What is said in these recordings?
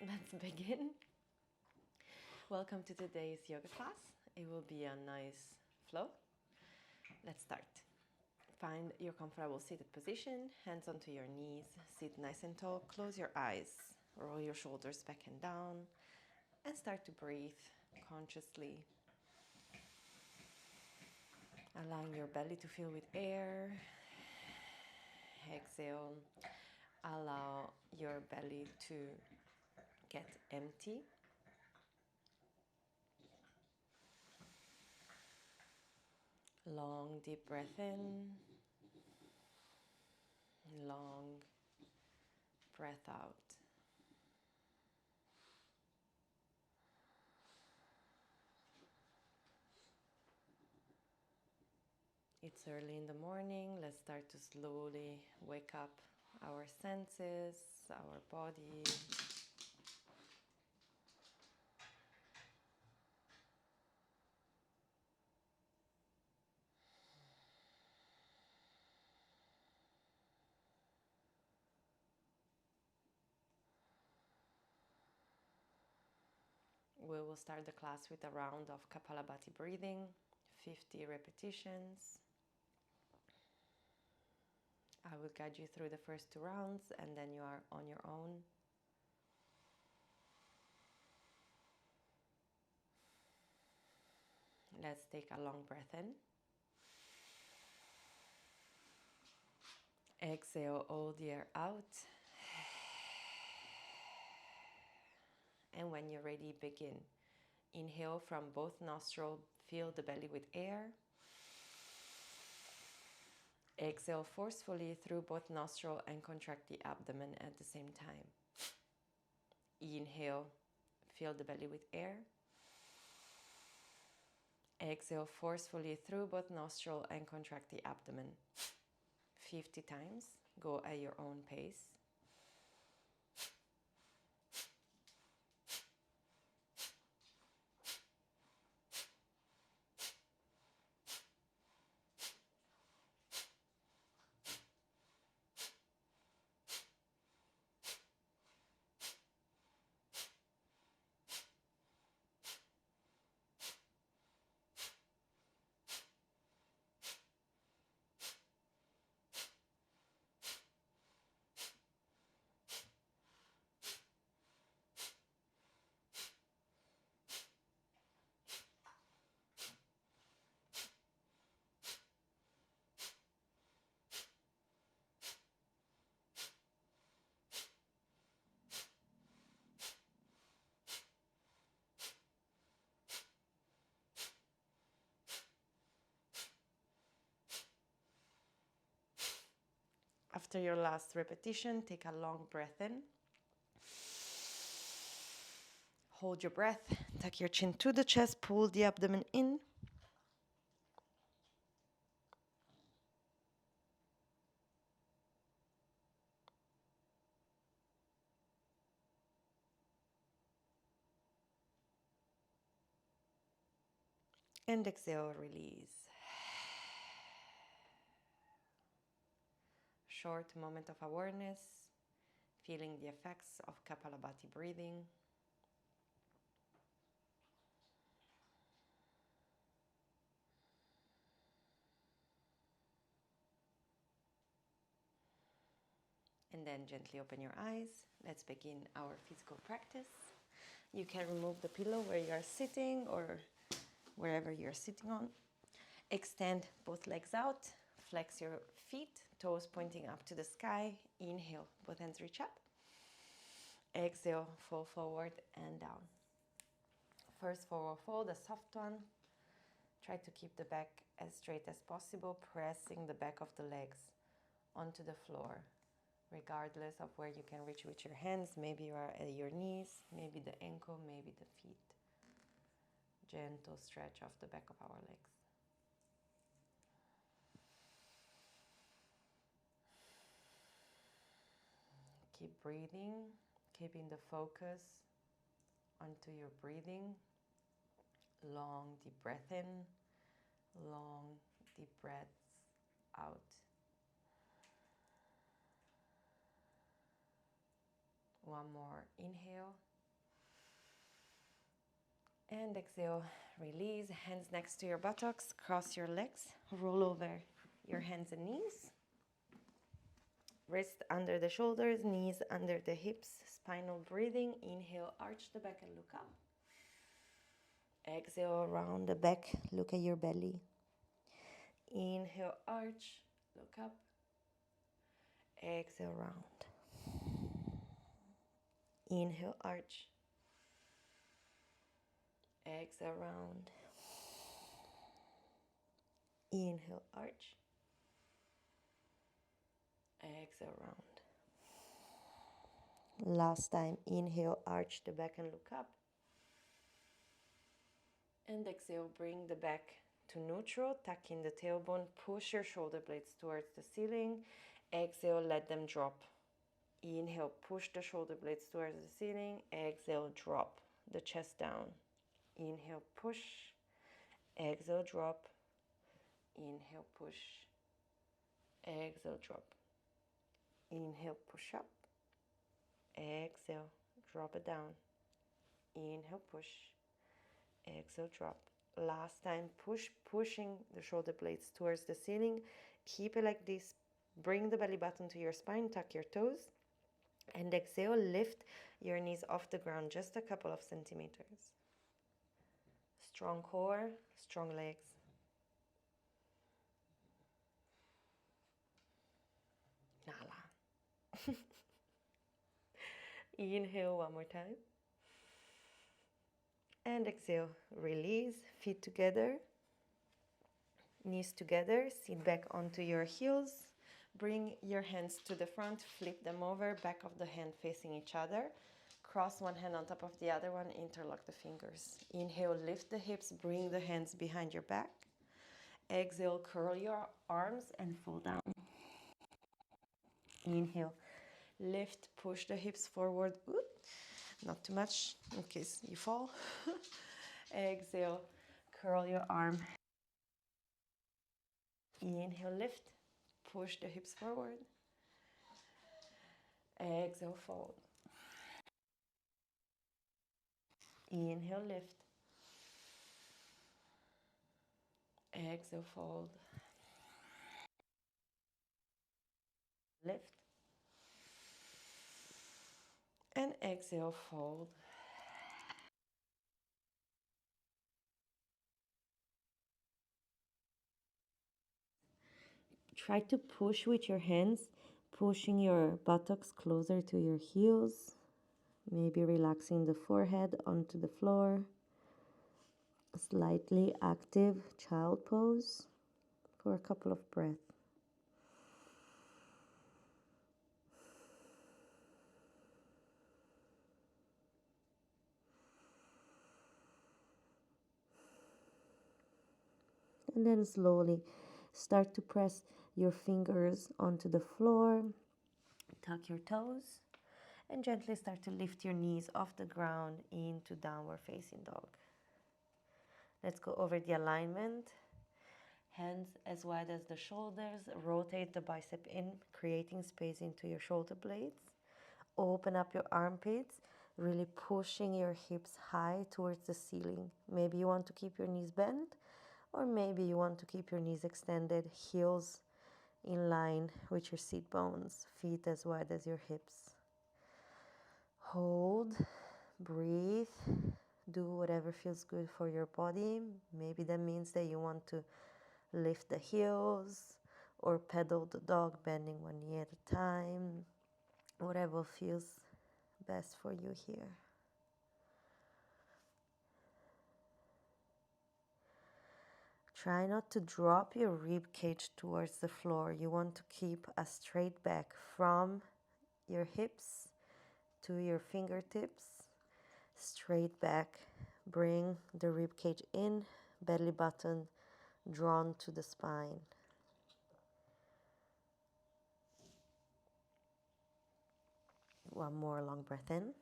Let's begin. Welcome to today's yoga class. It will be a nice flow. Let's start. Find your comfortable seated position, hands onto your knees, sit nice and tall, close your eyes, roll your shoulders back and down, and start to breathe consciously. Allowing your belly to fill with air. Exhale. Allow your belly to get empty. Long, deep breath in. Long breath out. It's early in the morning. Let's start to slowly wake up our senses, our body. We will start the class with a round of Kapalabhati breathing, 50 repetitions. I will guide you through the first 2 rounds and then you are on your own. Let's take a long breath in. Exhale all the air out. And when you're ready, begin. Inhale from both nostrils, fill the belly with air. Exhale forcefully through both nostrils and contract the abdomen at the same time. Inhale, fill the belly with air. Exhale forcefully through both nostrils and contract the abdomen. 50 times. Go at your own pace. After your last repetition, take a long breath in. Hold your breath, tuck your chin to the chest, pull the abdomen in. And exhale, release. Short moment of awareness, feeling the effects of Kapalabhati breathing. And then gently open your eyes. Let's begin our physical practice. You can remove the pillow where you are sitting or wherever you're sitting on. Extend both legs out. Flex your feet, toes pointing up to the sky. Inhale, both hands reach up. Exhale, fall forward and down. First forward fold, a soft one. Try to keep the back as straight as possible, pressing the back of the legs onto the floor, regardless of where you can reach with your hands. Maybe you are at your knees, maybe the ankle, maybe the feet. Gentle stretch of the back of our legs. Keep breathing, keeping the focus onto your breathing. Long, deep breath in, long, deep breaths out. One more inhale. And exhale, release, hands next to your buttocks, cross your legs, roll over your hands and knees. Wrist under the shoulders, knees under the hips, spinal breathing. Inhale, arch the back and look up. Exhale, round the back, look at your belly. Inhale, arch, look up. Exhale, round. Inhale, arch. Exhale, round. Inhale, arch. Exhale, round. Last time, inhale, arch the back and look up. And exhale, bring the back to neutral, tuck in the tailbone, push your shoulder blades towards the ceiling. Exhale, let them drop. Inhale, push the shoulder blades towards the ceiling. Exhale, drop the chest down. Inhale, push. Exhale, drop. Inhale, push. Exhale, drop. Inhale, push up. Exhale, drop it down. Inhale, push. Exhale, drop. Last time, pushing the shoulder blades towards the ceiling. Keep it like this. Bring the belly button to your spine, tuck your toes. And exhale, lift your knees off the ground just a couple of centimeters. Strong core, strong legs. Nala. Inhale one more time. And exhale, release, feet together, knees together, sit back onto your heels. Bring your hands to the front, flip them over, back of the hand facing each other. Cross one hand on top of the other one, interlock the fingers. Inhale, lift the hips, bring the hands behind your back. Exhale, curl your arms and fall down. Inhale, lift, push the hips forward. Oop, not too much in case you fall. Exhale, curl your arm. Inhale, lift, push the hips forward. Exhale, fold. Inhale, lift. Exhale, fold. Lift. And exhale, fold. Try to push with your hands, pushing your buttocks closer to your heels. Maybe relaxing the forehead onto the floor. Slightly active child pose for a couple of breaths. And then slowly start to press your fingers onto the floor. Tuck your toes. And gently start to lift your knees off the ground into downward facing dog. Let's go over the alignment. Hands as wide as the shoulders. Rotate the bicep in, creating space into your shoulder blades. Open up your armpits, really pushing your hips high towards the ceiling. Maybe you want to keep your knees bent, or maybe you want to keep your knees extended, heels in line with your seat bones, feet as wide as your hips. Hold, breathe, do whatever feels good for your body. Maybe that means that you want to lift the heels or pedal the dog, bending one knee at a time. Whatever feels best for you here. Try not to drop your rib cage towards the floor. You want to keep a straight back from your hips to your fingertips. Straight back. Bring the rib cage in, belly button drawn to the spine. One more long breath in.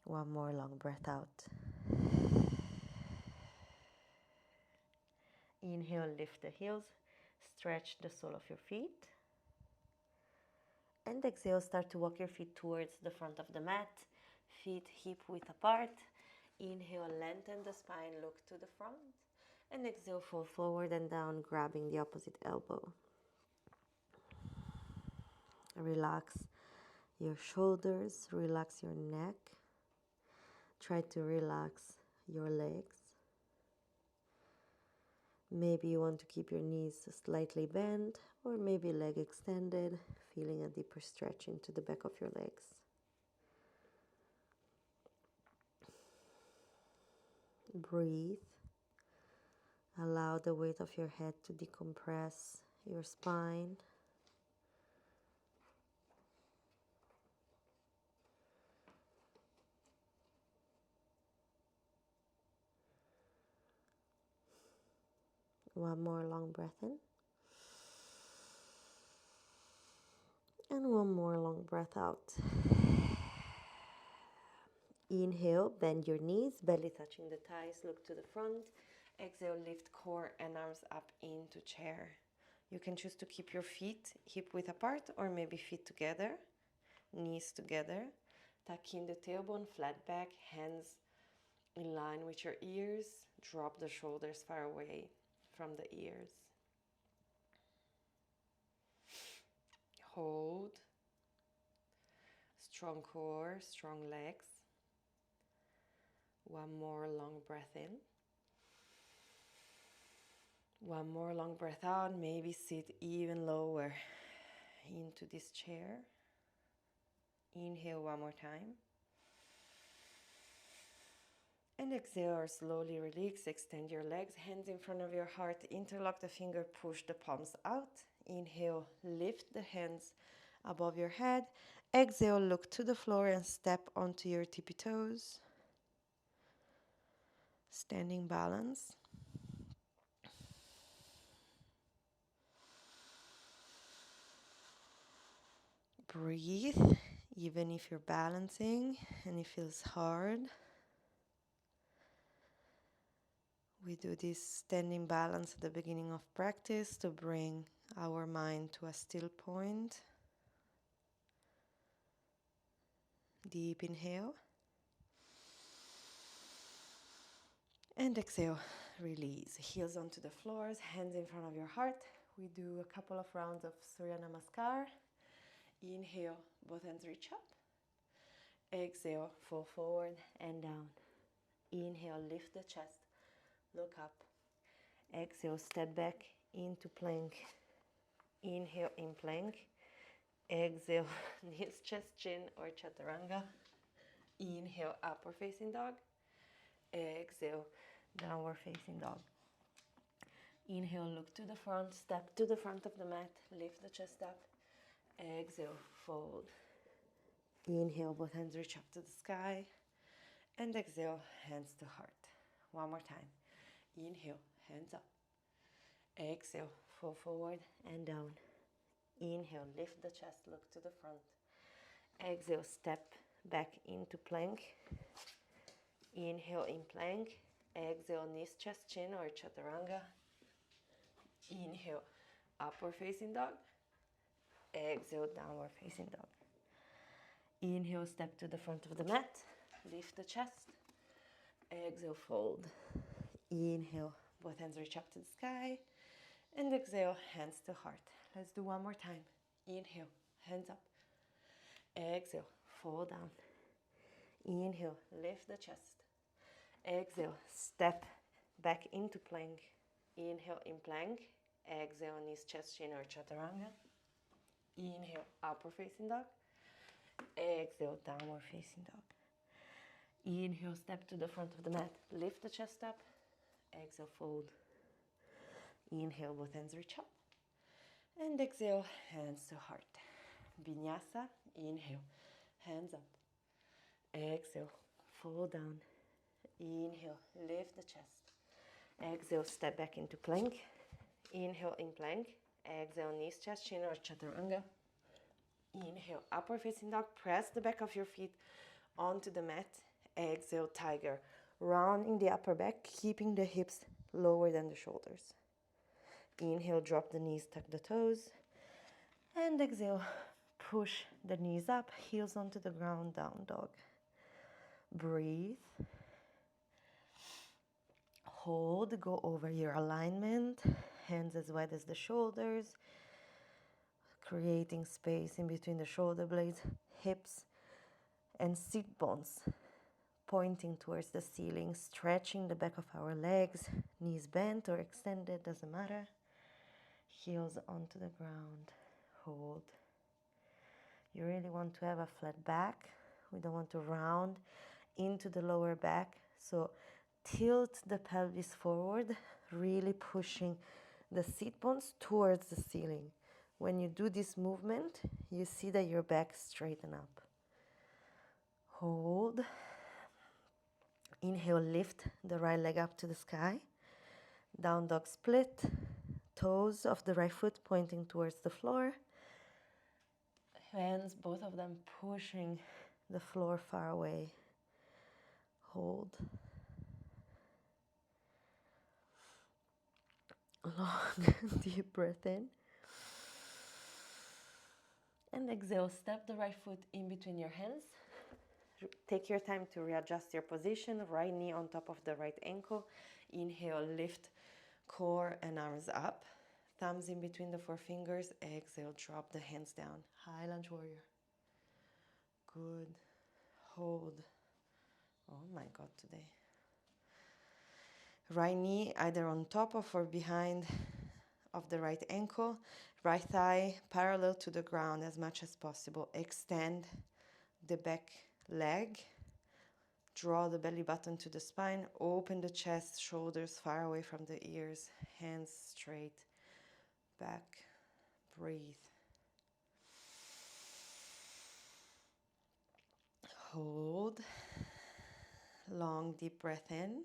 One more long breath out. Inhale, lift the heels, stretch the sole of your feet. And exhale, start to walk your feet towards the front of the mat. feet hip width apart. Inhale, lengthen the spine, look to the front. And exhale, fall forward and down, grabbing the opposite elbow. Relax your shoulders, relax your neck. Try to relax your legs. Maybe you want to keep your knees slightly bent or maybe leg extended, feeling a deeper stretch into the back of your legs. Breathe. Allow the weight of your head to decompress your spine. One more long breath in. And one more long breath out. Inhale, bend your knees, belly touching the thighs, look to the front. Exhale, lift core and arms up into chair. You can choose to keep your feet hip width apart or maybe feet together, knees together. Tuck in the tailbone, flat back, hands in line with your ears. Drop the shoulders far away from the ears. Hold. Strong core, strong legs. One more long breath in. One more long breath out. Maybe sit even lower into this chair. Inhale one more time. And exhale or slowly release. Extend your legs, hands in front of your heart. Interlock the finger, push the palms out. Inhale, lift the hands above your head. Exhale, look to the floor and step onto your tippy toes. Standing balance. Breathe, even if you're balancing and it feels hard. We do this standing balance at the beginning of practice to bring our mind to a still point. Deep inhale. And exhale, release. Heels onto the floors, hands in front of your heart. We do a couple of rounds of Surya Namaskar. Inhale, both hands reach up. Exhale, fall forward and down. Inhale, lift the chest, look up. Exhale, step back into plank. Inhale, in plank. Exhale, knees, chest, chin or chaturanga. Inhale, upward facing dog. Exhale, downward facing dog. Inhale, look to the front, step to the front of the mat, lift the chest up. Exhale, fold. Inhale, both hands reach up to the sky. And exhale, hands to heart. One more time. Inhale, hands up. Exhale, fall forward and down. Inhale, lift the chest, look to the front. Exhale, step back into plank. Inhale, in plank. Exhale, knees, chest, chin or chaturanga. Inhale, upward facing dog. Exhale, downward facing dog. Inhale, step to the front of the mat. Lift the chest. Exhale, fold. Inhale, both hands reach up to the sky. And exhale, hands to heart. Let's do one more time. Inhale, hands up. Exhale, fall down. Inhale, lift the chest. Exhale, step back into plank. Inhale, in plank. Exhale, knees, chest, chin or chaturanga. Inhale, upward facing dog. Exhale, downward facing dog. Inhale, step to the front of the mat. Lift the chest up. Exhale, fold. Inhale, both hands reach up. And exhale, hands to heart. Vinyasa, inhale, hands up. Exhale, fall down. Inhale, lift the chest. Exhale, step back into plank. Inhale, in plank. Exhale, knees, chest, chin or chaturanga. Inhale, upward facing dog. Press the back of your feet onto the mat. Exhale, tiger. Rounding the upper back, keeping the hips lower than the shoulders. Inhale, drop the knees, tuck the toes. And exhale, push the knees up, heels onto the ground, down dog. Breathe. Hold, go over your alignment, hands as wide as the shoulders, creating space in between the shoulder blades, hips, and sit bones, pointing towards the ceiling, stretching the back of our legs, knees bent or extended, doesn't matter. Heels onto the ground, hold. You really want to have a flat back. We don't want to round into the lower back, so tilt the pelvis forward, really pushing the sit bones towards the ceiling. When you do this movement, you see that your back straighten up. Hold. Inhale, lift the right leg up to the sky. Down dog split. Toes of the right foot pointing towards the floor. Hands, both of them pushing the floor far away. Hold. Long, deep breath in. And exhale, step the right foot in between your hands. Take your time to readjust your position. Right knee on top of the right ankle. Inhale, lift core and arms up. Thumbs in between the four fingers. Exhale, drop the hands down. High lunge warrior. Good. Hold. Oh my God, today. Right knee either on top of or behind of the right ankle. Right thigh parallel to the ground as much as possible. Extend the back leg. Draw the belly button to the spine. Open the chest, shoulders far away from the ears. Hands straight back. Breathe. Hold. Long, deep breath in.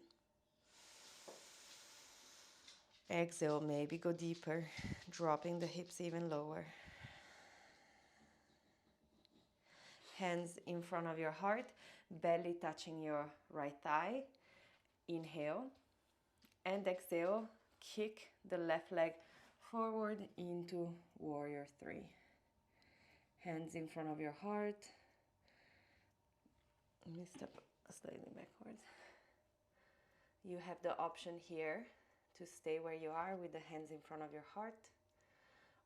Exhale, maybe go deeper, dropping the hips even lower. Hands in front of your heart, belly touching your right thigh. Inhale. And exhale, kick the left leg forward into warrior three. Hands in front of your heart. Let me step slightly backwards. You have the option here to stay where you are with the hands in front of your heart,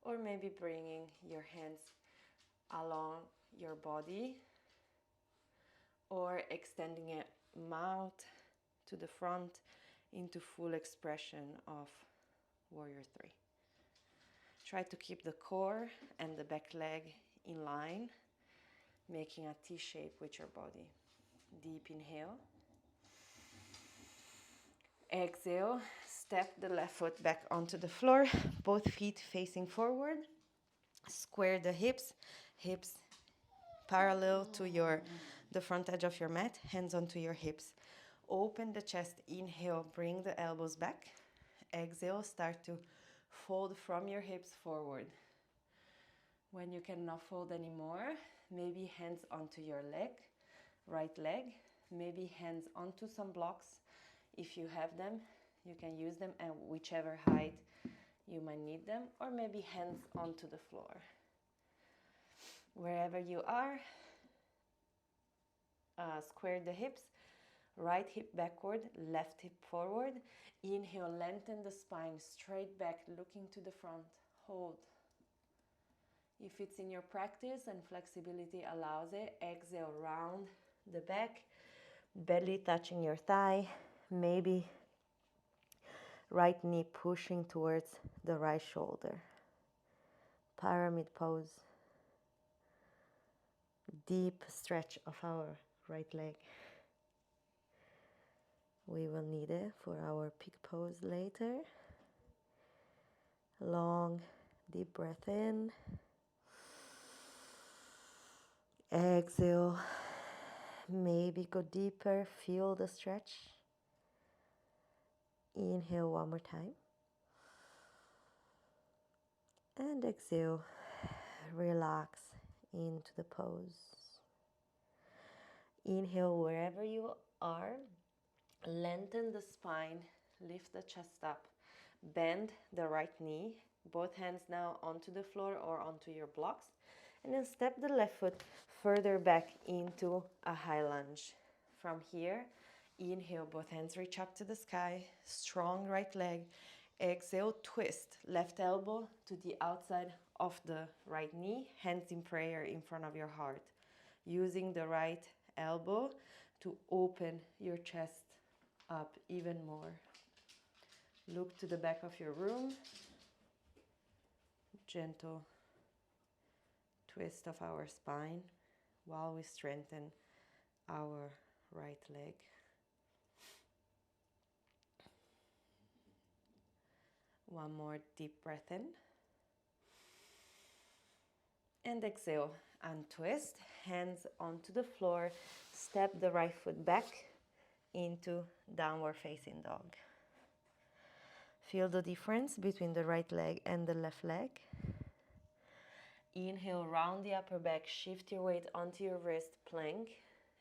or maybe bringing your hands along your body, or extending it mouth to the front into full expression of warrior three. Try to keep the core and the back leg in line, making a T shape with your body. Deep inhale. Exhale, step the left foot back onto the floor, both feet facing forward. Square the hips, hips parallel to the front edge of your mat, hands onto your hips. Open the chest, inhale, bring the elbows back. Exhale, start to fold from your hips forward. When you cannot fold anymore, maybe hands onto your leg, right leg, maybe hands onto some blocks. If you have them, you can use them at whichever height you might need them, or maybe hands onto the floor. Wherever you are, square the hips, right hip backward, left hip forward. Inhale, lengthen the spine, straight back, looking to the front. Hold. If it's in your practice and flexibility allows it, exhale, round the back, belly touching your thigh, maybe right knee pushing towards the right shoulder. Pyramid pose. Deep stretch of our right leg. We will need it for our peak pose later. Long, deep breath in. Exhale. Maybe go deeper, feel the stretch. Inhale one more time. And exhale, relax into the pose. Inhale wherever you are, lengthen the spine, lift the chest up, bend the right knee, both hands now onto the floor or onto your blocks, and then step the left foot further back into a high lunge From here, inhale, both hands reach up to the sky, strong right leg. Exhale, twist, left elbow to the outside of the right knee, hands in prayer in front of your heart. Using the right elbow to open your chest up even more. Look to the back of your room. Gentle twist of our spine while we strengthen our right leg. One more deep breath in. And exhale, untwist, hands onto the floor, step the right foot back into downward facing dog. Feel the difference between the right leg and the left leg. Inhale, round the upper back, shift your weight onto your wrist, plank.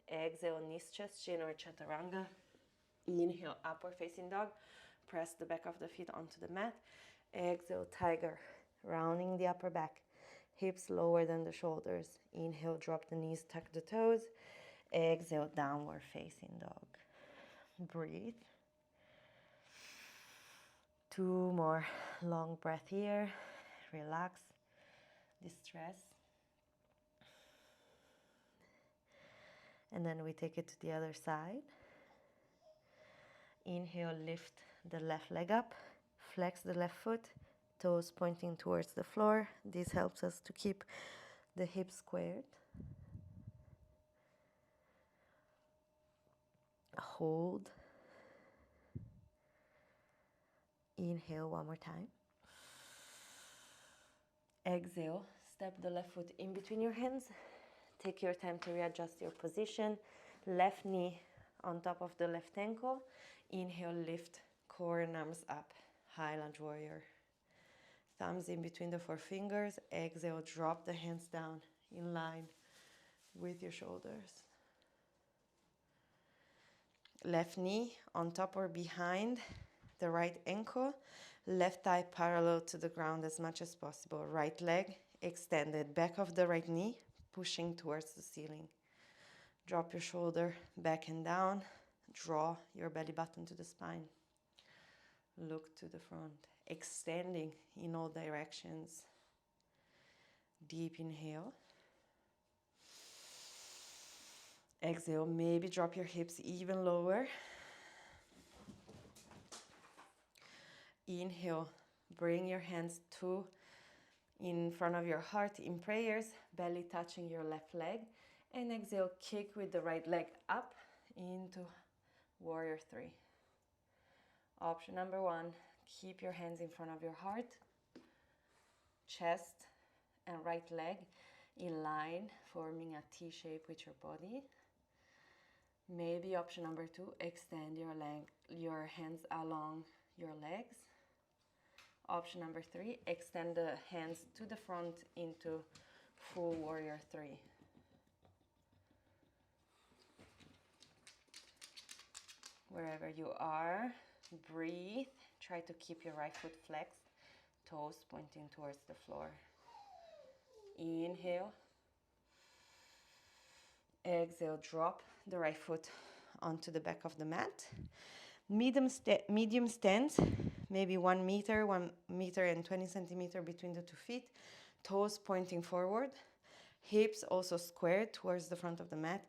Exhale, knees, chest, chin or chaturanga. Inhale, upward facing dog. Press the back of the feet onto the mat. Exhale, tiger, rounding the upper back. Hips lower than the shoulders. Inhale, drop the knees, tuck the toes. Exhale, downward facing dog. Breathe. 2 more long breath here. Relax, distress. And then we take it to the other side. Inhale, lift the left leg up. Flex the left foot. Toes pointing towards the floor. This helps us to keep the hips squared. Hold. Inhale one more time. Exhale, step the left foot in between your hands. Take your time to readjust your position. Left knee on top of the left ankle. Inhale, lift core and arms up. High lunge warrior. Thumbs in between the 4 fingers. Exhale, drop the hands down in line with your shoulders. Left knee on top or behind the right ankle. Left thigh parallel to the ground as much as possible. Right leg extended. Back of the right knee pushing towards the ceiling. Drop your shoulder back and down. Draw your belly button to the spine. Look to the front. Extending in all directions. Deep inhale. Exhale, maybe drop your hips even lower. Inhale, bring your hands in front of your heart in prayers, belly touching your left leg. And exhale, kick with the right leg up into warrior 3. Option number 1, keep your hands in front of your heart, chest and right leg in line, forming a T shape with your body. Maybe option number 2, extend your hands along your legs. Option number 3, extend the hands to the front into full warrior 3. Wherever you are, breathe. Try to keep your right foot flexed, toes pointing towards the floor. Inhale. Exhale, drop the right foot onto the back of the mat. Medium stance, maybe 1 meter, 1 meter and 20 centimeters between the 2 feet. Toes pointing forward. Hips also squared towards the front of the mat.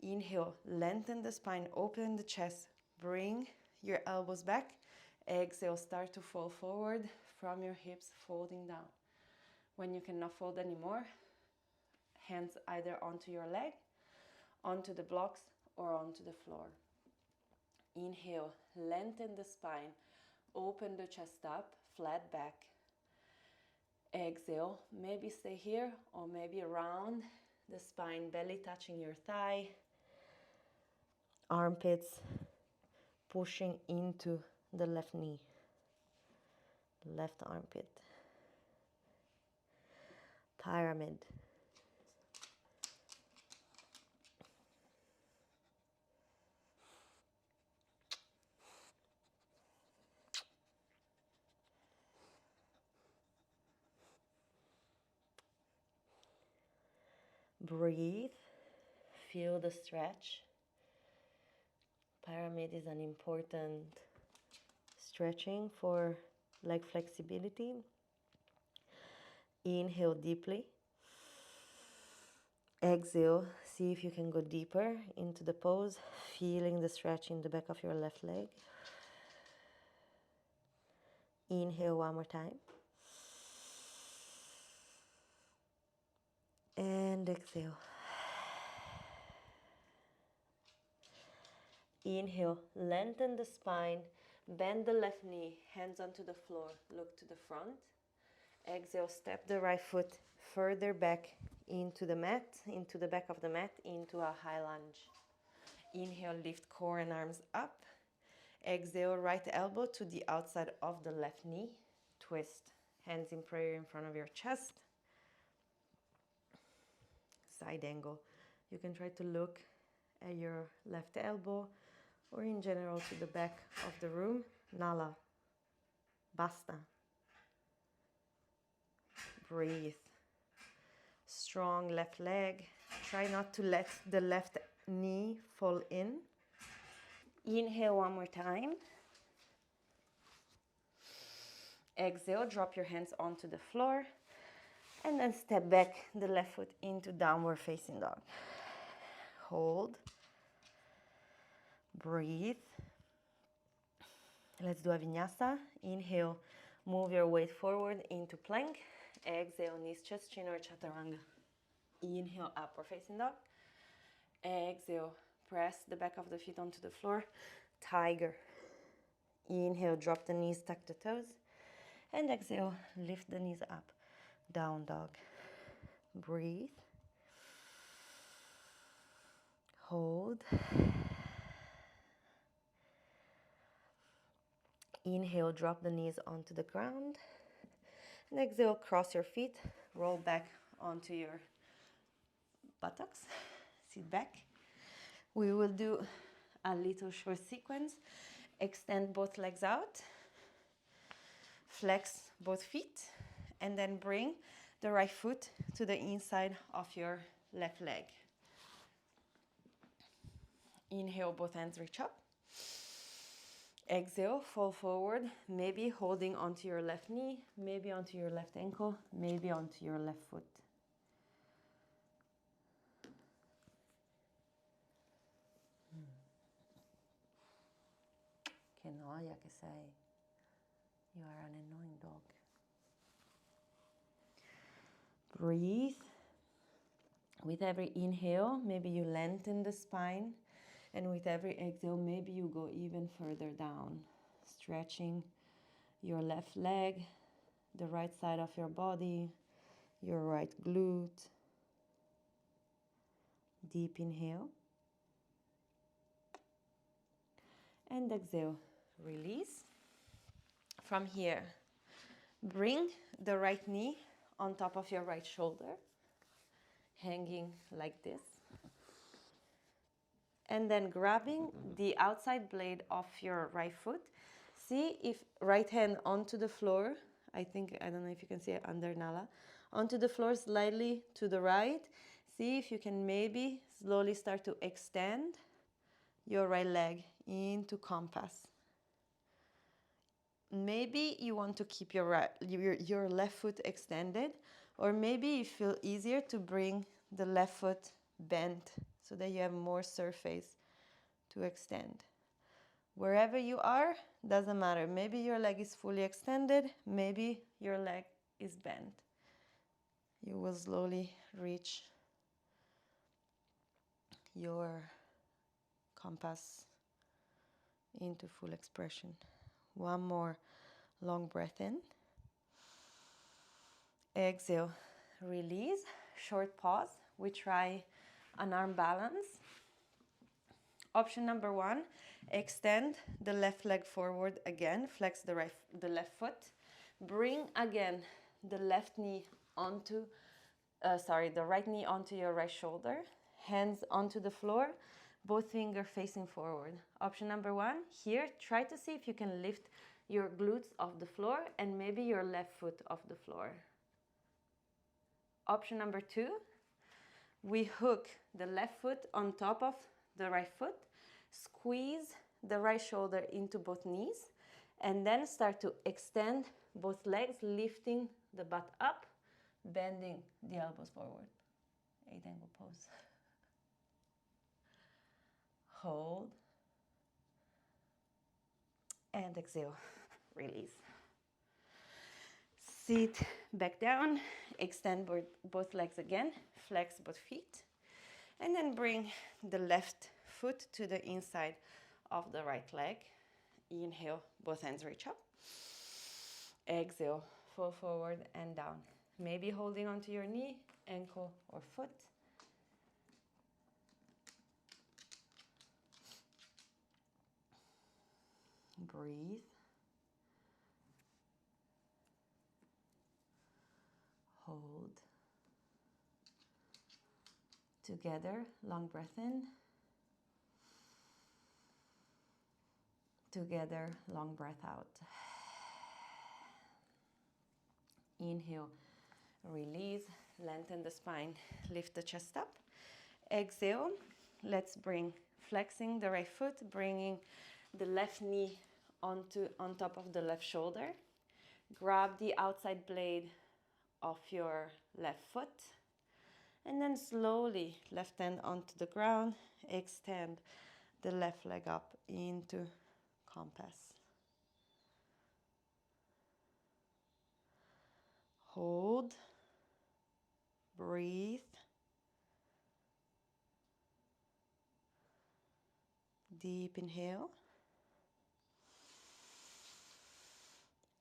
Inhale, lengthen the spine, open the chest. Bring your elbows back. Exhale, start to fall forward from your hips, folding down. When you cannot fold anymore, hands either onto your leg, onto the blocks, or onto the floor. Inhale, lengthen the spine, open the chest up, flat back. Exhale, maybe stay here or maybe round the spine, belly touching your thigh, armpits pushing into the left knee, left armpit. Pyramid. Breathe, feel the stretch. Pyramid is an important stretching for leg flexibility. Inhale deeply. Exhale, see if you can go deeper into the pose, feeling the stretch in the back of your left leg. Inhale one more time. And exhale. Inhale, lengthen the spine, bend the left knee, hands onto the floor, look to the front. Exhale, step the right foot further back into the mat, into the back of the mat, into a high lunge. Inhale, lift core and arms up. Exhale, right elbow to the outside of the left knee. Twist, hands in prayer in front of your chest. Side angle. You can try to look at your left elbow or in general to the back of the room. Nala. Basta. Breathe. Strong left leg. Try not to let the left knee fall in. Inhale one more time. Exhale, drop your hands onto the floor. And then step back the left foot into downward facing dog. Hold. Breathe. Let's do a vinyasa. Inhale, move your weight forward into plank. Exhale, knees, chest, chin, or chaturanga. Inhale, upward facing dog. Exhale, press the back of the feet onto the floor. Tiger. Inhale, drop the knees, tuck the toes. And exhale, lift the knees up. Down dog. Breathe. Hold. Inhale, drop the knees onto the ground. And exhale, cross your feet, roll back onto your buttocks. Sit back. We will do a little short sequence. Extend both legs out. Flex both feet. And then bring the right foot to the inside of your left leg. Inhale, both hands reach up. Exhale, fall forward, maybe holding onto your left knee, maybe onto your left ankle, maybe onto your left foot. Che noia che sei. You are an annoying dog. Breathe. With every inhale, maybe you lengthen the spine. And with every exhale, maybe you go even further down, stretching your left leg, the right side of your body, your right glute. Deep inhale. And exhale, release. From here, bring the right knee on top of your right shoulder, hanging like this. And then grabbing the outside blade of your right foot. See if right hand onto the floor. I don't know if you can see it under Nala. Onto the floor slightly to the right. See if you can maybe slowly start to extend your right leg into compass. Maybe you want to keep your left foot extended, or maybe you feel easier to bring the left foot bent so that you have more surface to extend. Wherever you are, doesn't matter. Maybe your leg is fully extended, maybe your leg is bent. You will slowly reach your compass into full expression. One more long breath in. Exhale, release, short pause. We try an arm balance. Option number one, extend the left leg forward again, flex the left foot. Bring again the right knee onto your right shoulder, hands onto the floor, both fingers facing forward. Option number one, here, try to see if you can lift your glutes off the floor and maybe your left foot off the floor. Option number two, we hook the left foot on top of the right foot, Squeeze the right shoulder into both knees, and then start to extend both legs, lifting the butt up, bending the elbows forward. 8-angle pose. Hold. And exhale, release. Sit back down, extend both legs again, flex both feet, and then bring the left foot to the inside of the right leg. Inhale, both hands reach up. Exhale, fall forward and down. Maybe holding onto your knee, ankle, or foot. Breathe. Hold. Together, long breath in. Together, long breath out. Inhale, release, lengthen the spine, lift the chest up. Exhale, let's bring, flexing the right foot, bringing the left knee on top of the left shoulder. Grab the outside blade of your left foot, and then slowly left hand onto the ground, extend the left leg up into compass. Hold, breathe, deep inhale,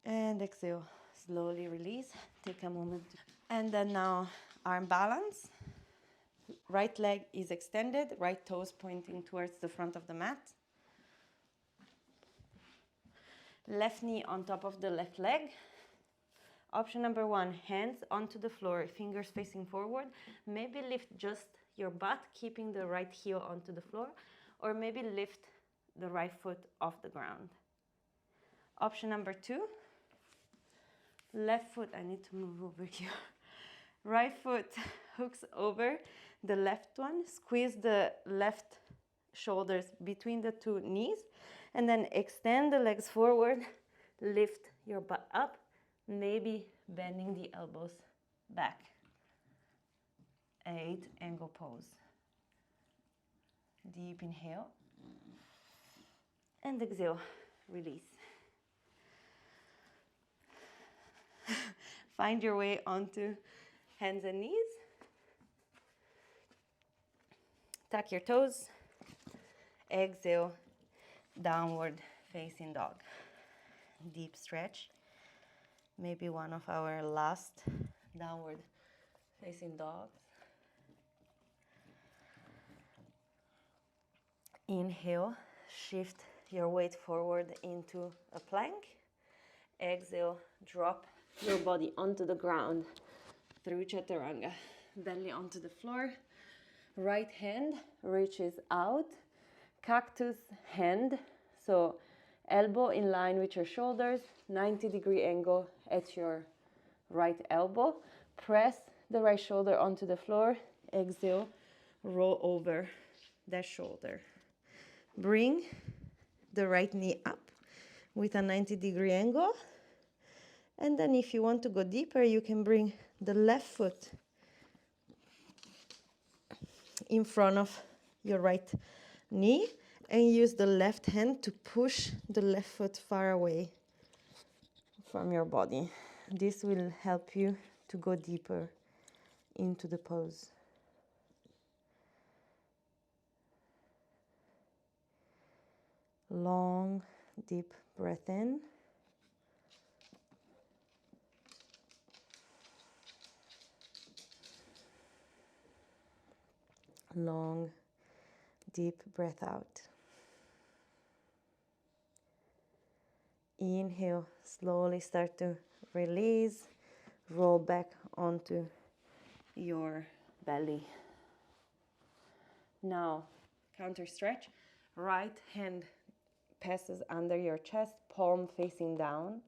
and exhale, slowly release, take a moment. And then now arm balance, right leg is extended, right toes pointing towards the front of the mat. Left knee on top of the left leg. Option number 1, hands onto the floor, fingers facing forward. Maybe lift just your butt, keeping the right heel onto the floor, or maybe lift the right foot off the ground. Option number 2, left foot, I need to move over here. Right foot hooks over the left one, squeeze the left shoulders between the two knees, and then extend the legs forward, lift your butt up, maybe bending the elbows back. 8-angle pose. Deep inhale. And exhale, release. Find your way onto hands and knees. Tuck your toes. Exhale, downward facing dog. Deep stretch. Maybe one of our last downward facing dogs. Inhale, shift your weight forward into a plank. Exhale, drop your body onto the ground through chaturanga. Belly onto the floor. Right hand reaches out. Cactus hand. So elbow in line with your shoulders. 90-degree angle at your right elbow. Press the right shoulder onto the floor. Exhale, roll over that shoulder. Bring the right knee up with a 90-degree angle. And then if you want to go deeper, you can bring the left foot in front of your right knee and use the left hand to push the left foot far away from your body. This will help you to go deeper into the pose. Long, deep breath in. Long, deep breath out. Inhale, slowly start to release, roll back onto your belly. Now, counter stretch. Right hand passes under your chest, palm facing down.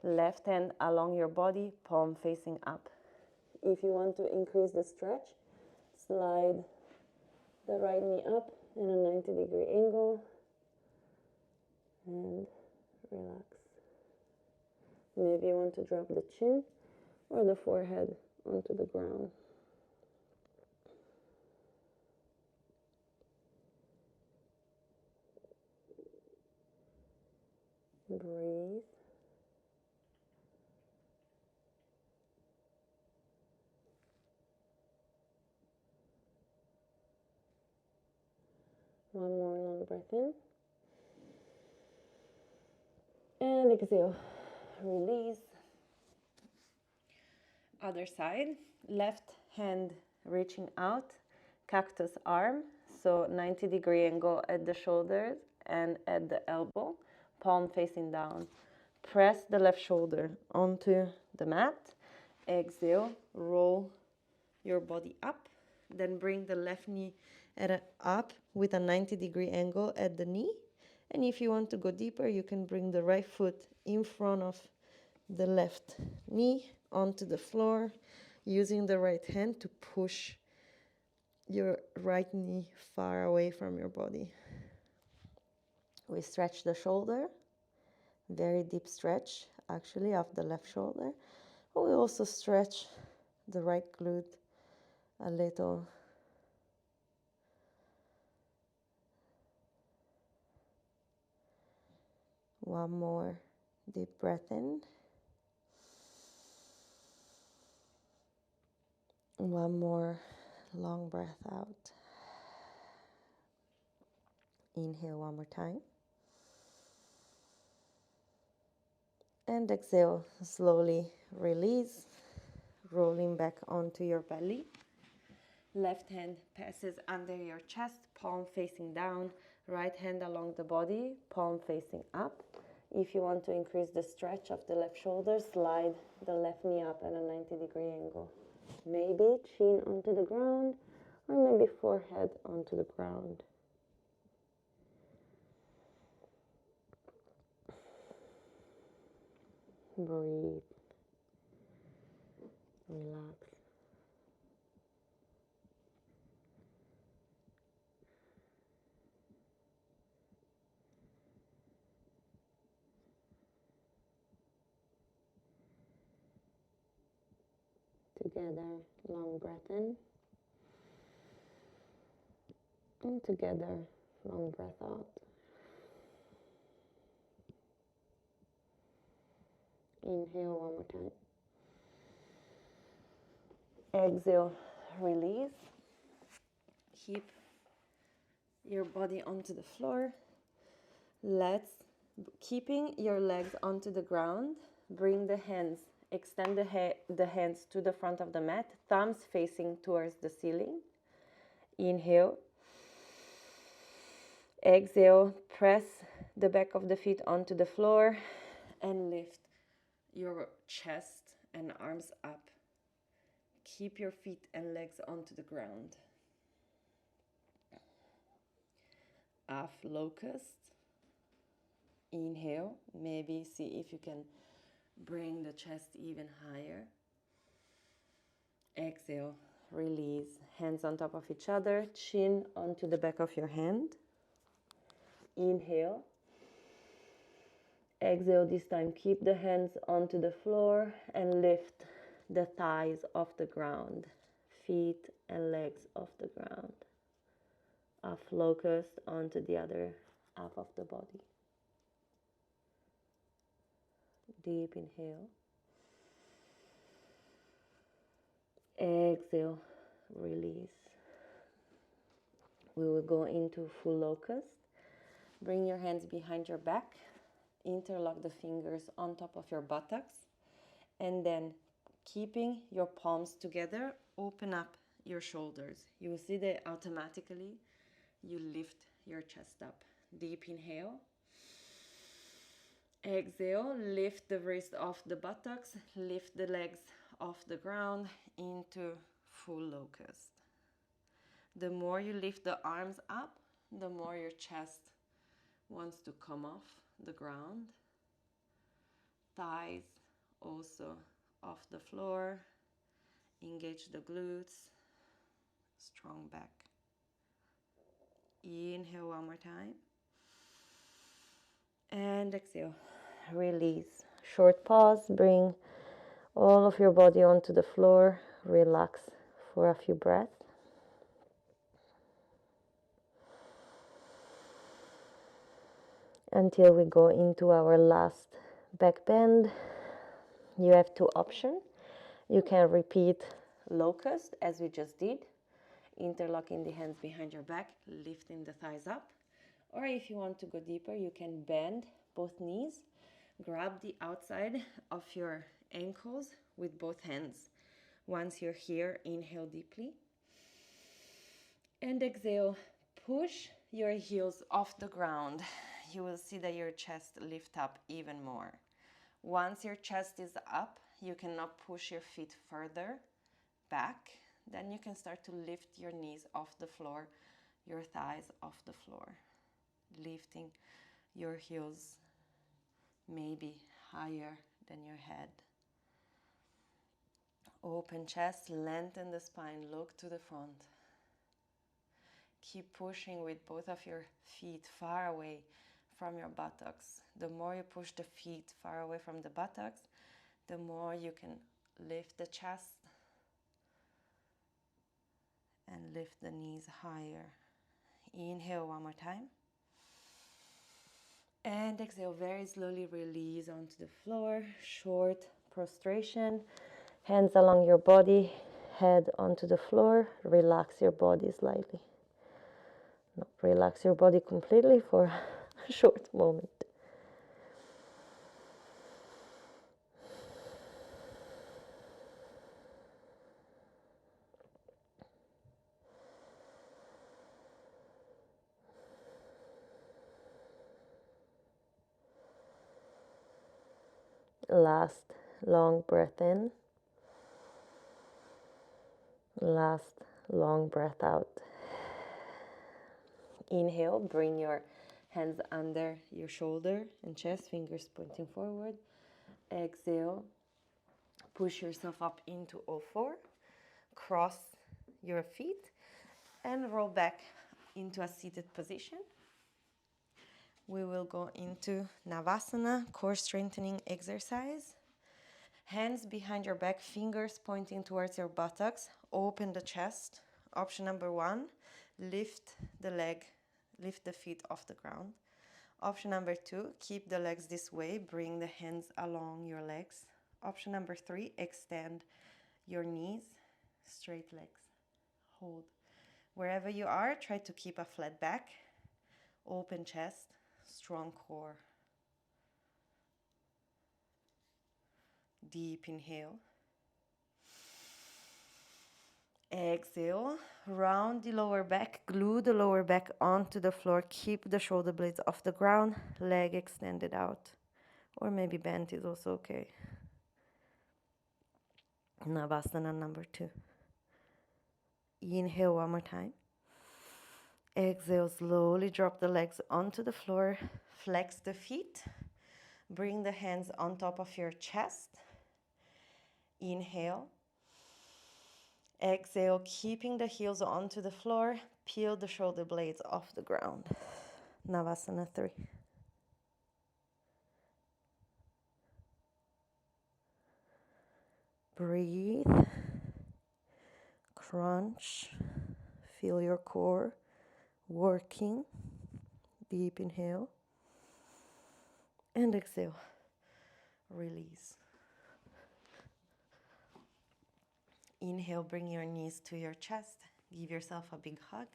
Left hand along your body, palm facing up. If you want to increase the stretch, slide the right knee up, in a 90-degree angle and relax. Maybe you want to drop the chin or the forehead onto the ground. Breathe. One more long breath in. And exhale. Release. Other side. Left hand reaching out. Cactus arm. So 90-degree angle at the shoulders and at the elbow. Palm facing down. Press the left shoulder onto the mat. Exhale. Roll your body up. Then bring the left knee up with a 90-degree angle at the knee. And if you want to go deeper, you can bring the right foot in front of the left knee onto the floor, using the right hand to push your right knee far away from your body. We stretch the shoulder, very deep stretch actually of the left shoulder. But we also stretch the right glute a little. One more deep breath in. One more long breath out. Inhale one more time. And exhale, slowly release, rolling back onto your belly. Left hand passes under your chest, palm facing down. Right hand along the body, palm facing up. If you want to increase the stretch of the left shoulder, slide the left knee up at a 90-degree angle. Maybe chin onto the ground, or maybe forehead onto the ground. Breathe. Relax. Together, long breath in. And together, long breath out. Inhale one more time. Exhale, release. Keep your body onto the floor. Keeping your legs onto the ground, bring the hands, extend the hands to the front of the mat, thumbs facing towards the ceiling. Inhale. Exhale, press the back of the feet onto the floor and lift your chest and arms up. Keep your feet and legs onto the ground. Half locust. Inhale, maybe see if you can bring the chest even higher. Exhale, release. Hands on top of each other, chin onto the back of your hand. Inhale. Exhale, this time keep the hands onto the floor and lift the thighs off the ground, feet and legs off the ground. Half locust onto the other half of the body. Deep inhale. Exhale, release. We will go into full locust. Bring your hands behind your back. Interlock the fingers on top of your buttocks. And then, keeping your palms together, open up your shoulders. You will see that automatically you lift your chest up. Deep inhale. Exhale, lift the wrist off the buttocks, lift the legs off the ground into full locust. The more you lift the arms up, the more your chest wants to come off the ground. Thighs also off the floor. Engage the glutes. Strong back. Inhale one more time. And exhale. Release. Short pause. Bring all of your body onto the floor. Relax for a few breaths. Until we go into our last back bend. You have two options. You can repeat locust as we just did, interlocking the hands behind your back, lifting the thighs up. Or if you want to go deeper, you can bend both knees, grab the outside of your ankles with both hands. Once you're here, inhale deeply. And exhale, push your heels off the ground. You will see that your chest lifts up even more. Once your chest is up, you can now push your feet further back. Then you can start to lift your knees off the floor, your thighs off the floor. Lifting your heels maybe higher than your head. Open chest, lengthen the spine, look to the front. Keep pushing with both of your feet far away from your buttocks. The more you push the feet far away from the buttocks, the more you can lift the chest and lift the knees higher. Inhale one more time. And exhale, very slowly release onto the floor. Short prostration. Hands along your body, head onto the floor. Relax your body slightly. No, relax your body completely for a short moment. Last long breath in. Last long breath out. Inhale, bring your hands under your shoulder and chest, fingers pointing forward. Exhale, push yourself up into all four. Cross your feet and roll back into a seated position. We will go into Navasana, core strengthening exercise. Hands behind your back, fingers pointing towards your buttocks. Open the chest. Option number one, lift the feet off the ground. Option number two, keep the legs this way. Bring the hands along your legs. Option number three, extend your knees, straight legs. Hold. Wherever you are, try to keep a flat back, open chest, strong core. Deep inhale. Exhale, round the lower back, glue the lower back onto the floor, keep the shoulder blades off the ground, leg extended out, or maybe bent is also okay. Navasana number two. Inhale one more time. Exhale, slowly drop the legs onto the floor, flex the feet, bring the hands on top of your chest. Inhale. Exhale, keeping the heels onto the floor, peel the shoulder blades off the ground. Navasana 3. Breathe. Crunch. Feel your core working. Deep inhale. And exhale. Release. Inhale, bring your knees to your chest. Give yourself a big hug.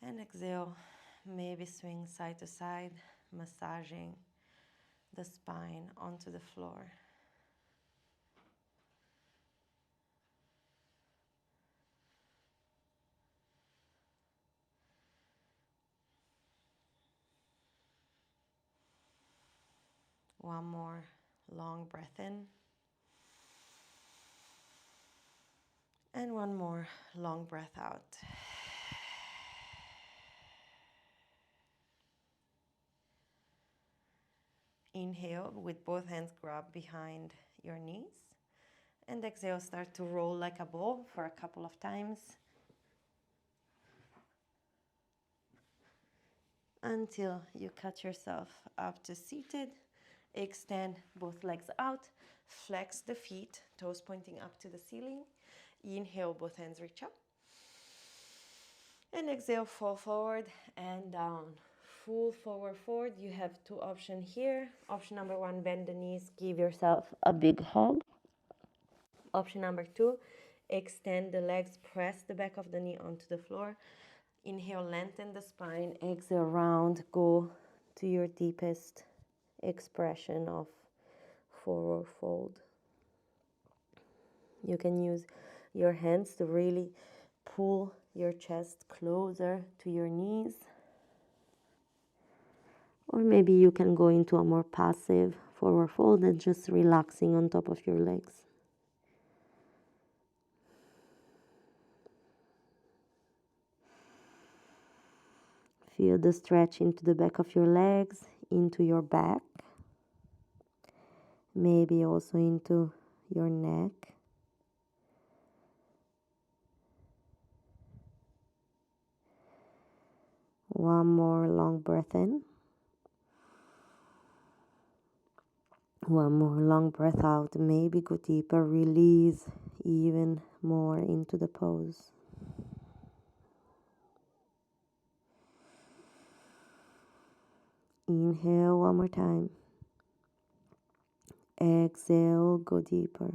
And exhale, maybe swing side to side, massaging the spine onto the floor. One more long breath in. And one more long breath out. Inhale, with both hands grab behind your knees. And exhale, start to roll like a ball for a couple of times. until you cut yourself up to seated. Extend both legs out, flex the feet, toes pointing up to the ceiling. Inhale, both hands reach up. And exhale, fall forward and down. Full forward fold. You have two options here. Option number one, bend the knees, give yourself a big hug. Option number two, extend the legs, press the back of the knee onto the floor. Inhale, lengthen the spine. Exhale, round, go to your deepest expression of forward fold. You can use your hands to really pull your chest closer to your knees. Or maybe you can go into a more passive forward fold and just relaxing on top of your legs. Feel the stretch into the back of your legs, into your back, maybe also into your neck. One more long breath in. One more long breath out. Maybe go deeper, release even more into the pose. Inhale one more time. Exhale, go deeper.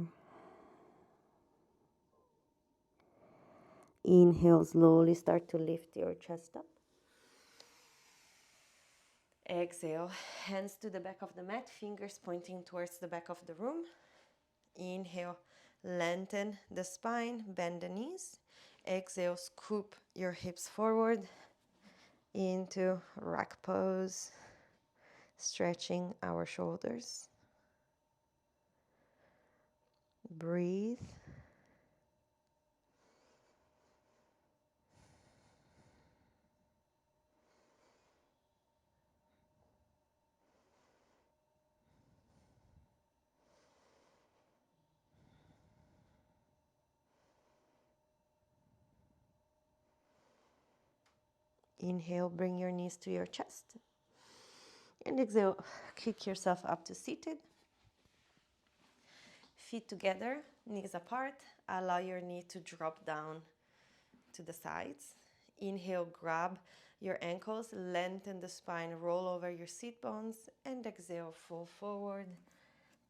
Inhale, slowly start to lift your chest up. Exhale, hands to the back of the mat, fingers pointing towards the back of the room. Inhale, lengthen the spine, bend the knees. Exhale, scoop your hips forward into rack pose, stretching our shoulders. Breathe. Inhale, bring your knees to your chest. And exhale, kick yourself up to seated. Feet together, knees apart. Allow your knee to drop down to the sides. Inhale, grab your ankles, lengthen the spine, roll over your seat bones, and exhale, fall forward.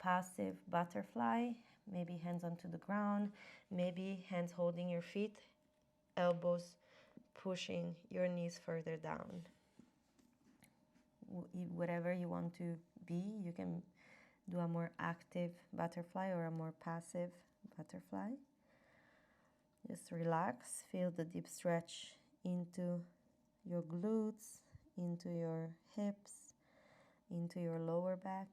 Passive butterfly, maybe hands onto the ground, maybe hands holding your feet, elbows pushing your knees further down. Whatever you want to be, you can do a more active butterfly or a more passive butterfly. Just relax, feel the deep stretch into your glutes, into your hips, into your lower back.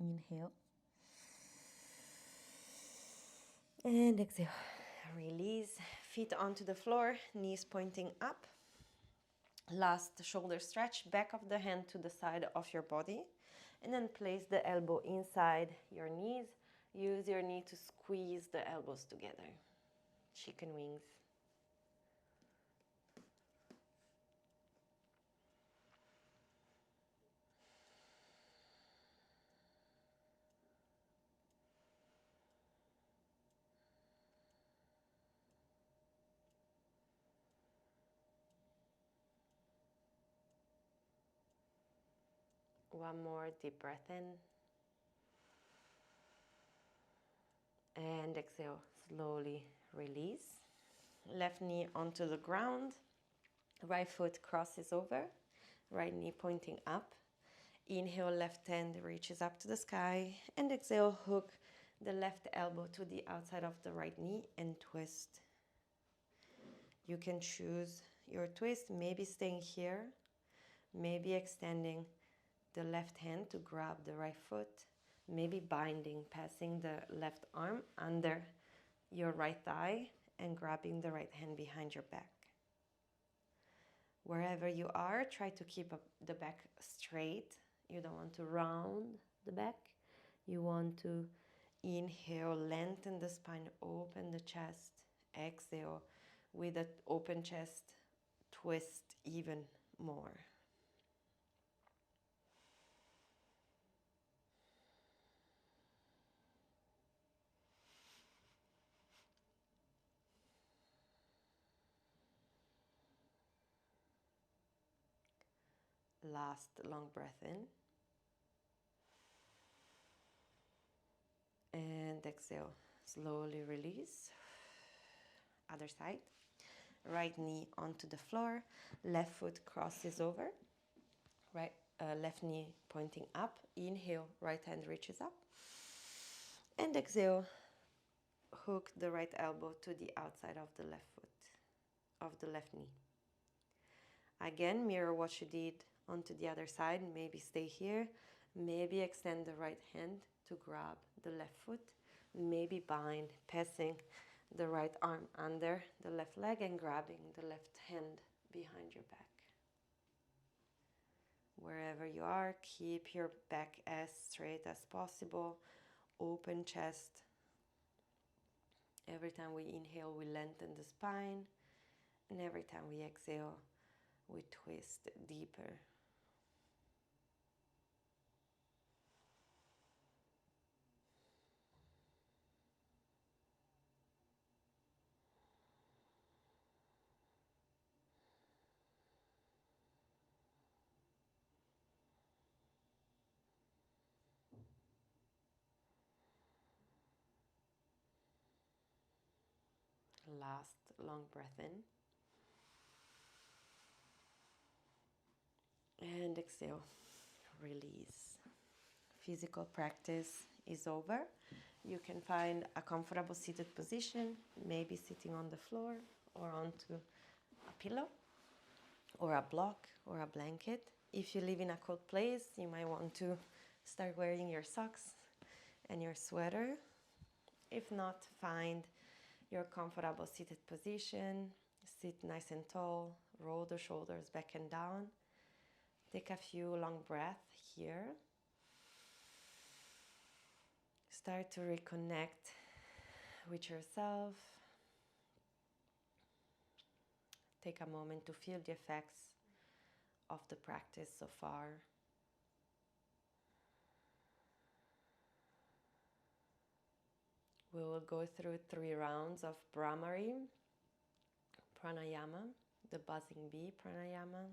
Inhale. And exhale. Release. Feet onto the floor, knees pointing up. Last shoulder stretch, back of the hand to the side of your body. And then place the elbow inside your knees. Use your knee to squeeze the elbows together. Chicken wings. One more deep breath in. And exhale, slowly release. Left knee onto the ground. Right foot crosses over. Right knee pointing up. Inhale, left hand reaches up to the sky. And exhale, hook the left elbow to the outside of the right knee and twist. You can choose your twist, maybe staying here, maybe extending the left hand to grab the right foot, maybe binding, passing the left arm under your right thigh and grabbing the right hand behind your back. Wherever you are, try to keep the back straight. You don't want to round the back. You want to inhale, lengthen the spine, open the chest. Exhale, with an open chest, twist even more. Last long breath in. And exhale. Slowly release. Other side. Right knee onto the floor. Left foot crosses over. Left knee pointing up. Inhale, right hand reaches up. And exhale, hook the right elbow to the outside of the left foot, of the left knee. Again, mirror what you did onto the other side. Maybe stay here. Maybe extend the right hand to grab the left foot. Maybe bind, passing the right arm under the left leg and grabbing the left hand behind your back. Wherever you are, keep your back as straight as possible. Open chest. Every time we inhale, we lengthen the spine. And every time we exhale, we twist deeper. Last long breath in. And exhale, release. Physical practice is over. You can find a comfortable seated position, maybe sitting on the floor or onto a pillow or a block or a blanket. If you live in a cold place, you might want to start wearing your socks and your sweater. If not, find your comfortable seated position. Sit nice and tall, roll the shoulders back and down. Take a few long breaths here. Start to reconnect with yourself. Take a moment to feel the effects of the practice so far. We will go through 3 rounds of Brahmari, pranayama, the buzzing bee pranayama.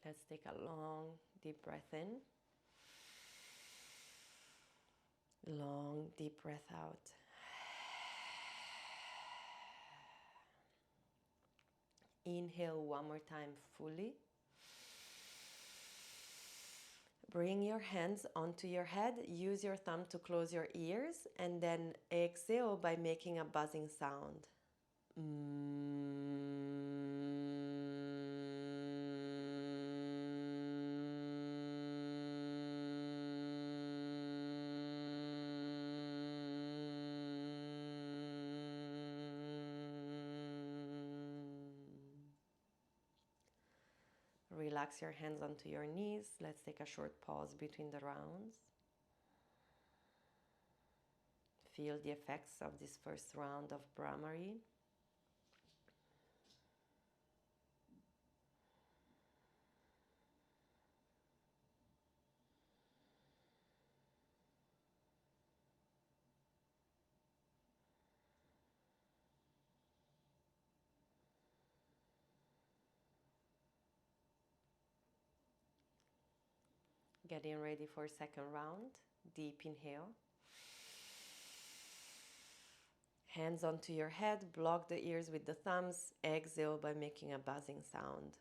Let's take a long, deep breath in. Long, deep breath out. Inhale one more time fully. Bring your hands onto your head. Use your thumb to close your ears. And then exhale by making a buzzing sound. Relax your hands onto your knees. Let's take a short pause between the rounds. Feel the effects of this first round of Brahmari. Getting ready for second round. Deep inhale. Hands onto your head, block the ears with the thumbs, exhale by making a buzzing sound.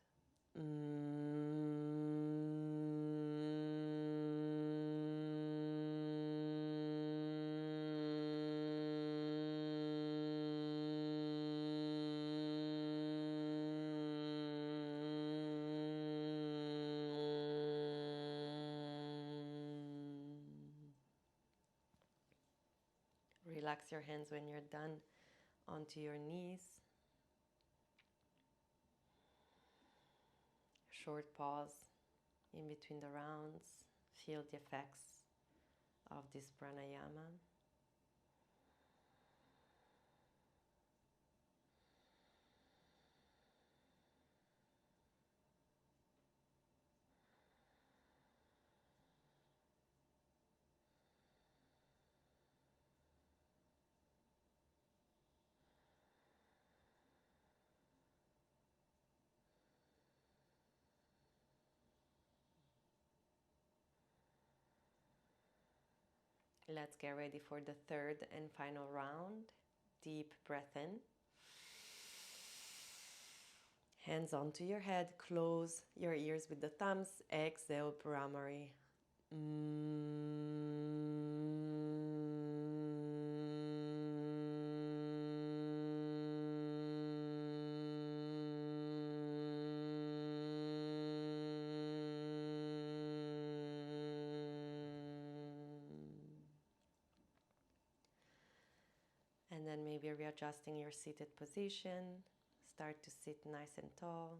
Relax your hands when you're done onto your knees. Short pause in between the rounds. Feel the effects of this pranayama. Let's get ready for the third and final round. Deep breath in. Hands onto your head, close your ears with the thumbs, exhale, Bhramari. And then maybe readjusting your seated position. Start to sit nice and tall.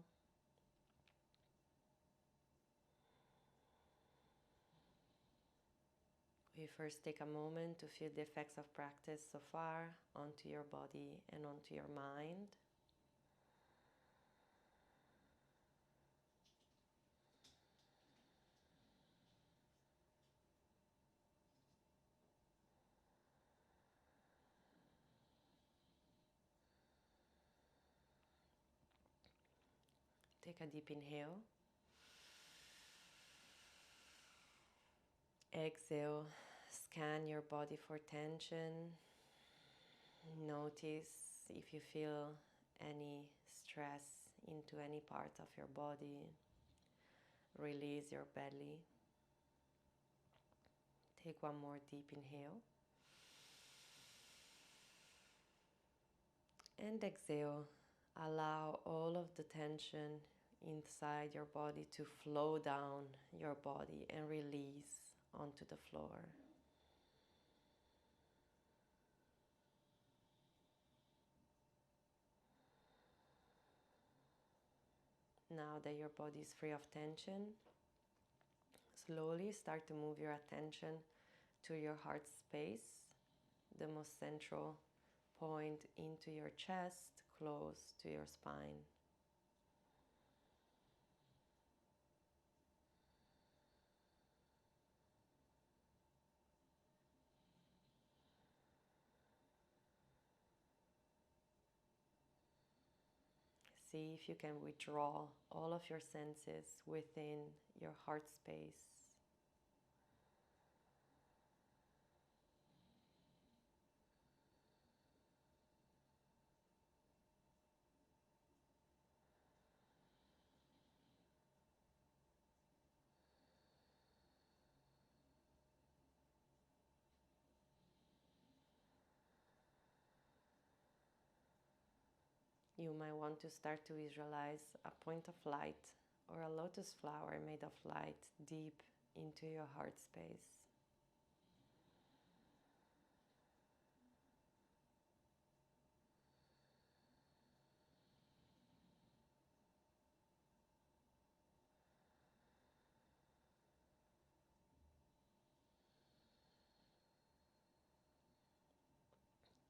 We first take a moment to feel the effects of practice so far onto your body and onto your mind. Take a deep inhale. Exhale, scan your body for tension. Notice if you feel any stress into any part of your body. Release your belly. Take one more deep inhale. And exhale. Allow all of the tension inside your body to flow down your body and release onto the floor. Now that your body is free of tension, slowly start to move your attention to your heart space, the most central point into your chest, close to your spine. See if you can withdraw all of your senses within your heart space. You might want to start to visualize a point of light or a lotus flower made of light deep into your heart space.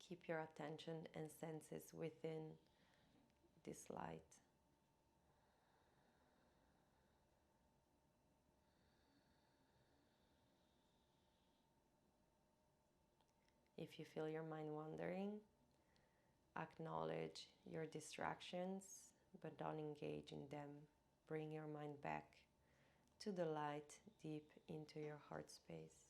Keep your attention and senses within this light. If you feel your mind wandering, acknowledge your distractions, but don't engage in them. Bring your mind back to the light deep into your heart space.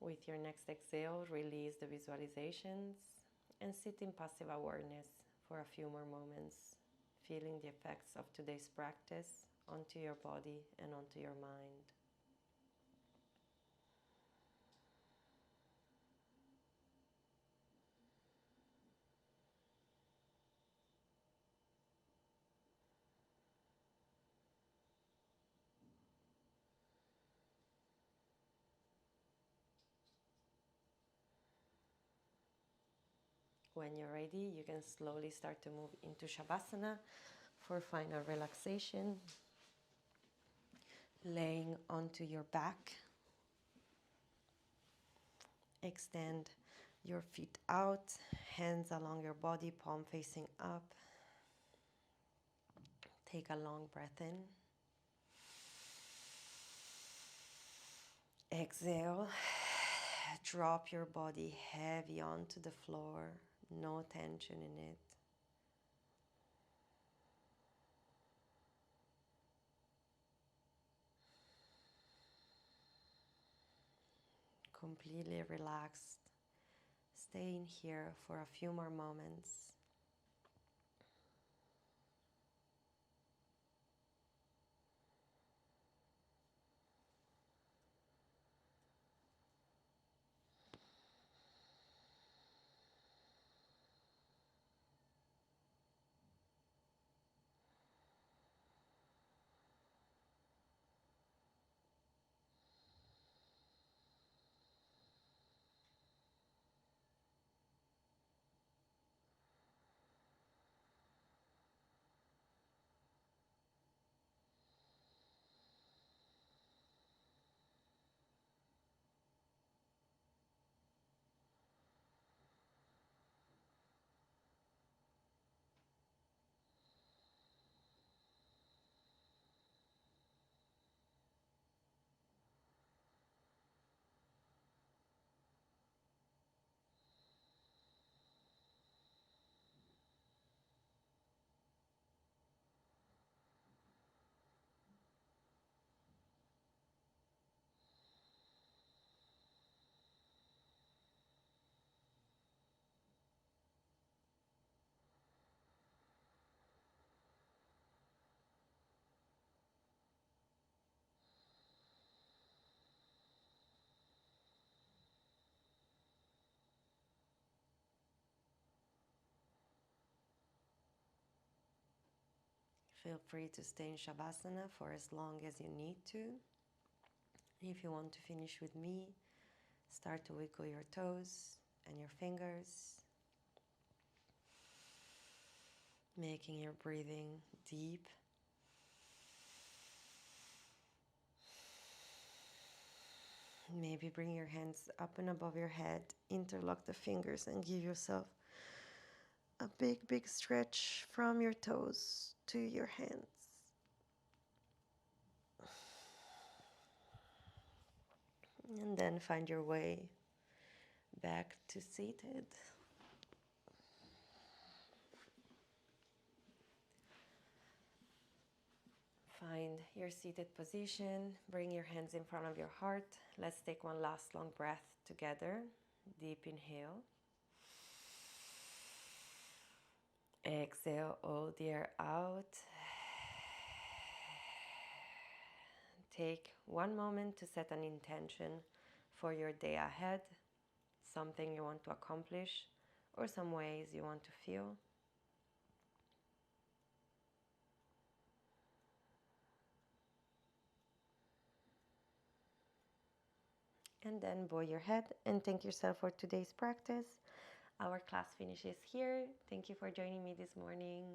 With your next exhale, release the visualizations and sit in passive awareness for a few more moments, feeling the effects of today's practice onto your body and onto your mind. When you're ready, you can slowly start to move into Shavasana for final relaxation. Laying onto your back. Extend your feet out, hands along your body, palm facing up. Take a long breath in. Exhale. Drop your body heavy onto the floor. No tension in it. Completely relaxed. Stay in here for a few more moments. Feel free to stay in Shavasana for as long as you need to. If you want to finish with me, start to wiggle your toes and your fingers, making your breathing deep. Maybe bring your hands up and above your head, interlock the fingers and give yourself a big, big stretch from your toes to your hands. And then find your way back to seated. Find your seated position. Bring your hands in front of your heart. Let's take one last long breath together. Deep inhale. Exhale all the air out. Take one moment to set an intention for your day ahead, something you want to accomplish, or some ways you want to feel. And then bow your head and thank yourself for today's practice. Our class finishes here. Thank you for joining me this morning.